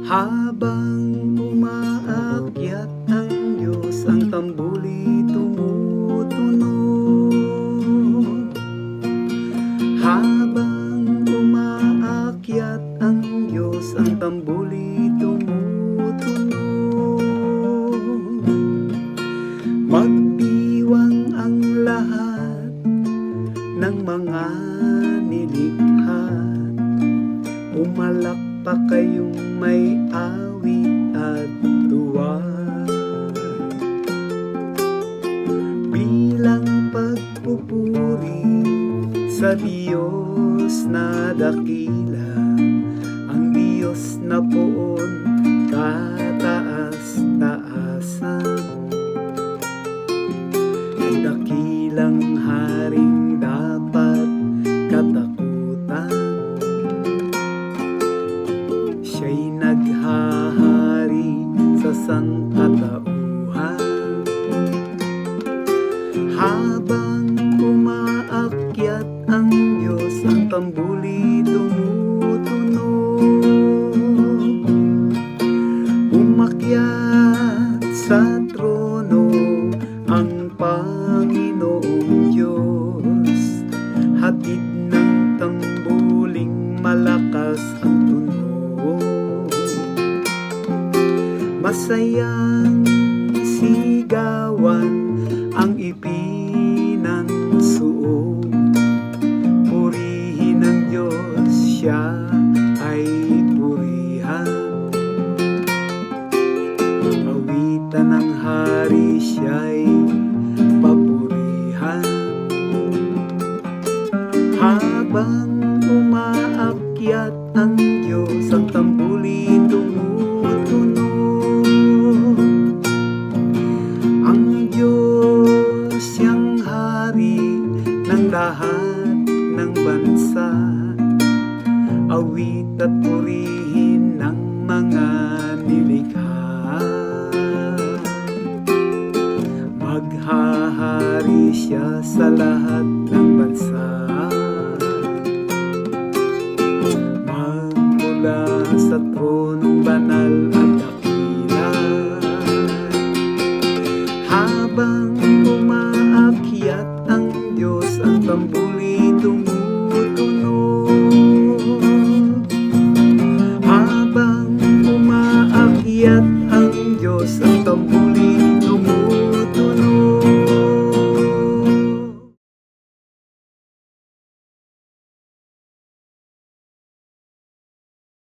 Habang umaakyat ang Diyos, ang tambuli tumutunog. Habang umaakyat ang Diyos, ang tambuli tumutunog. Magdiwang ang lahat ng mga nilikha, umalakpak kayong may awit at tuwa, bilang pagpupuri sa Diyos na dakila, ang Diyos na poon kataas-taasan, ang dakilang haring dapat katakutan. Siya'y naghahari sa sangkatauhan. Habang umaakyat ang Diyos, ang tambuli tumutunog. Umakyat sa trono ang Panginoong Diyos, hatid ng tambuling malakas ang tunog. Masayang sigawan ang ipinansuog. Purihin ang Diyos, Siya ay purihan. Awitan ng hari, Siya'y papurihan. Habang umaakyat ang Diyos, ang tambuli tumutunog. Ang Diyos siyang hari ng lahat ng bansa, awit at purihin ng mga nilikha. Maghahari siya sa lahat ng bansa, magmula sa tronong banal at dakila. Habang umaakyat ang Diyos, ang tambuli tumutunog. Habang umaakyat ang Diyos, ang tambuli